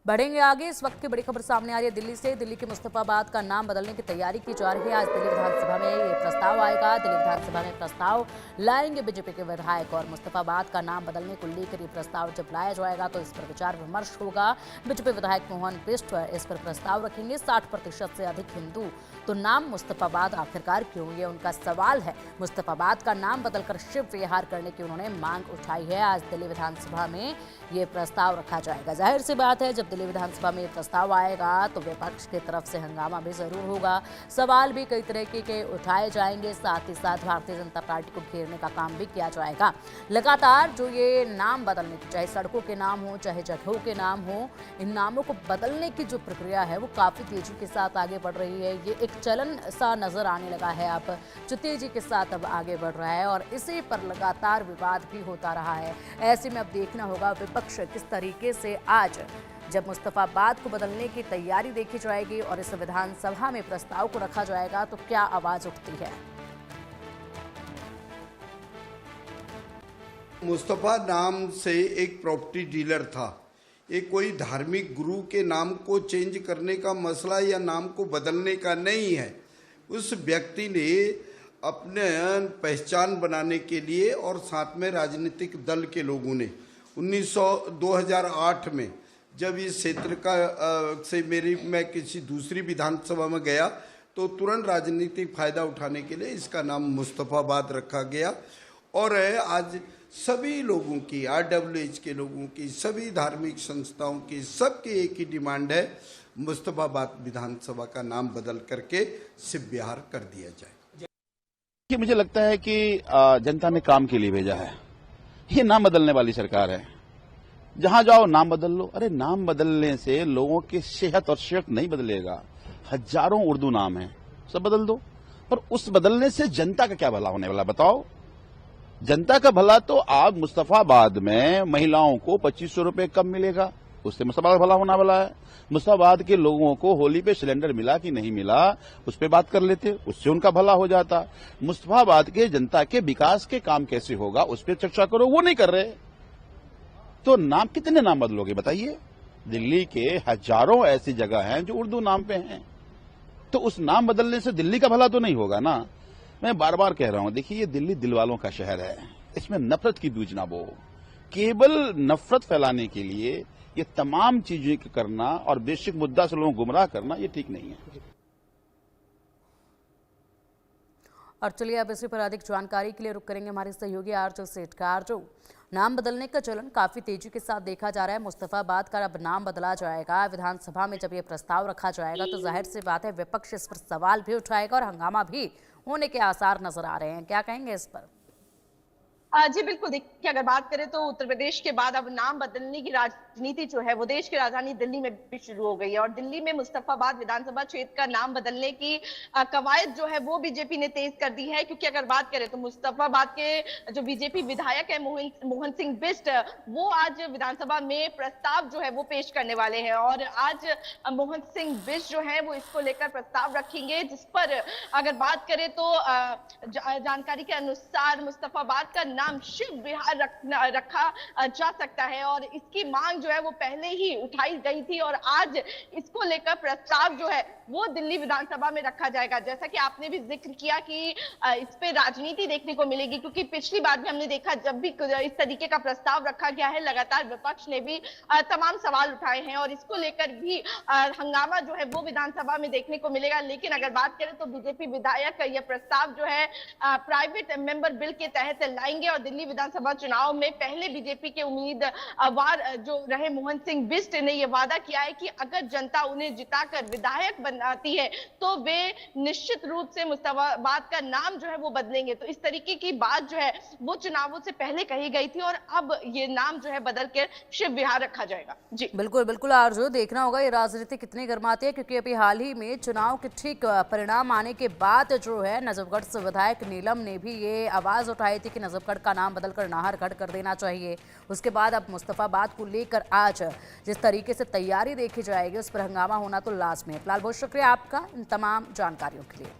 बढ़ेंगे आगे। इस वक्त की बड़ी खबर सामने आ रही है दिल्ली से। दिल्ली के मुस्तफाबाद का नाम बदलने की तैयारी की जा रही है। आज दिल्ली विधानसभा में ये प्रस्ताव आएगा। दिल्ली विधानसभा में प्रस्ताव लाएंगे बीजेपी के विधायक और मुस्तफाबाद का नाम बदलने को लेकर ये प्रस्ताव जब लाया जाएगा तो इस पर विचार विमर्श होगा। बीजेपी विधायक मोहन बिष्ट इस पर प्रस्ताव रखेंगे। 60% से अधिक हिंदू तो नाम मुस्तफाबाद आखिरकार क्यों, ये उनका सवाल है। मुस्तफाबाद का नाम बदलकर शिव विहार करने की उन्होंने मांग उठाई है। आज दिल्ली विधानसभा में ये प्रस्ताव रखा जाएगा। जाहिर सी बात है, जब दिल्ली विधानसभा में ये प्रस्ताव आएगा तो विपक्ष की तरफ से हंगामा भी जरूर होगा। सवाल भी कई तरीके के उठाए जाएंगे। साथ ही साथ भारतीय जनता पार्टी को घेरने का काम भी किया जाएगा। लगातार जो ये नाम बदलने की, चाहे सड़कों के नाम हो चाहे जगहों के नाम हो, इन नामों को बदलने की जो प्रक्रिया है वो काफी तेजी के साथ आगे बढ़ रही है। ये एक चलन सा नजर आने लगा है अब, जो तेजी के साथ अब आगे बढ़ रहा है और इसी पर लगातार विवाद भी होता रहा है। ऐसे में अब देखना होगा विपक्ष किस तरीके से आज जब मुस्तफाबाद को बदलने की तैयारी देखी जाएगी और इस विधानसभा में प्रस्ताव को रखा जाएगा तो क्या आवाज उठती है। मुस्तफा नाम से एक प्रॉपर्टी डीलर था। ये कोई धार्मिक गुरु के नाम को चेंज करने का मसला या नाम को बदलने का नहीं है। उस व्यक्ति ने अपने पहचान बनाने के लिए और साथ में राजनीतिक दल के लोगों ने 2008 में जब इस क्षेत्र का मैं किसी दूसरी विधानसभा में गया तो तुरंत राजनीतिक फायदा उठाने के लिए इसका नाम मुस्तफाबाद रखा गया। और आज सभी लोगों की, RWH के लोगों की, सभी धार्मिक संस्थाओं की, सबकी एक ही डिमांड है, मुस्तफाबाद विधानसभा का नाम बदल करके शिव विहार कर दिया जाए। मुझे लगता है कि जनता ने काम के लिए भेजा है। ये नाम बदलने वाली सरकार है। जहां जाओ नाम बदल लो। अरे नाम बदलने से लोगों की सेहत और शौक नहीं बदलेगा। हजारों उर्दू नाम है, सब बदल दो। पर उस बदलने से जनता का क्या भला होने वाला बताओ। जनता का भला तो आप मुस्तफाबाद में महिलाओं को 2500 रुपए कम मिलेगा, उससे मुस्तफाबाद भला होना वाला है। मुस्तफाबाद के लोगों को होली पे सिलेंडर मिला कि नहीं मिला उस पर बात कर लेते, उससे उनका भला हो जाता। मुस्तफाबाद के जनता के विकास के काम कैसे होगा उस पर चर्चा करो, वो नहीं कर रहे। तो नाम कितने नाम बदलोगे बताइए। दिल्ली के हजारों ऐसी जगह हैं जो उर्दू नाम पे हैं, तो उस नाम बदलने से दिल्ली का भला तो नहीं होगा ना। मैं बार बार कह रहा हूं, देखिए ये दिल्ली दिल वालों का शहर है, इसमें नफरत की बीज ना बो। केवल नफरत फैलाने के लिए ये तमाम चीजें करना और बेसिक मुद्दा से लोगों को गुमराह करना ये ठीक नहीं है। और चलिए अब इसी पर अधिक जानकारी के लिए रुक करेंगे हमारे सहयोगी आरजू सेठ का। आरजू, नाम बदलने का चलन काफी तेजी के साथ देखा जा रहा है। मुस्तफाबाद का अब नाम बदला जाएगा। विधानसभा में जब ये प्रस्ताव रखा जाएगा तो जाहिर सी बात है विपक्ष इस पर सवाल भी उठाएगा और हंगामा भी होने के आसार नजर आ रहे हैं। क्या कहेंगे इस पर? जी बिल्कुल, देखिए अगर बात करें तो उत्तर प्रदेश के बाद अब नाम बदलने की राजनीति जो है वो देश की राजधानी दिल्ली में भी शुरू हो गई है और दिल्ली में मुस्तफाबाद विधानसभा क्षेत्र का नाम बदलने की कवायद जो है वो बीजेपी ने तेज कर दी है। क्योंकि अगर बात करें तो मुस्तफाबाद के जो बीजेपी विधायक है मोहन सिंह बिष्ट, वो आज विधानसभा में प्रस्ताव जो है वो पेश करने वाले हैं और आज मोहन सिंह बिष्ट जो है वो इसको लेकर प्रस्ताव रखेंगे, जिस पर अगर बात करें तो जानकारी के अनुसार मुस्तफाबाद का नाम शिव विहार रखा जा सकता है और इसकी मांग जो है वो पहले ही उठाई गई थी और आज इसको लेकर प्रस्ताव जो है वो दिल्ली विधानसभा में रखा जाएगा। जैसा कि आपने भी जिक्र किया कि इस पे राजनीति देखने को मिलेगी, क्योंकि पिछली बार भी हमने देखा जब भी इस तरीके का प्रस्ताव रखा गया है लगातार विपक्ष ने भी तमाम सवाल उठाए हैं और इसको लेकर भी हंगामा जो है वो विधानसभा में देखने को मिलेगा। लेकिन अगर बात करें तो बीजेपी विधायक यह प्रस्ताव जो है प्राइवेट मेंबर बिल के तहत लाएंगे और दिल्ली विधानसभा चुनाव में पहले बीजेपी के उम्मीदवार जो रहे मोहन सिंह बिष्ट ने यह वादा किया है कि अगर जनता उन्हें जिताकर विधायक बनाती है तो वे निश्चित रूप से मुस्तफाबाद का नाम जो है वो बदलेंगे। तो इस तरीके की बात जो है वो चुनावों से पहले कही गई थी और अब ये नाम जो है बदल कर शिव विहार रखा जाएगा। जी बिल्कुल बिल्कुल आरजू, देखना होगा ये राजनीति कितनी गर्माती है, क्योंकि अभी हाल ही में चुनाव के ठीक परिणाम आने के बाद जो है नजफगढ़ से विधायक नीलम ने भी ये आवाज उठाई थी कि नजफगढ़ का नाम बदलकर नाहरगढ़ कर देना चाहिए। उसके बाद अब मुस्तफाबाद को लेकर आज जिस तरीके से तैयारी देखी जाएगी उस पर हंगामा होना तो लाजमी है। फिलहाल बहुत शुक्रिया आपका इन तमाम जानकारियों के लिए।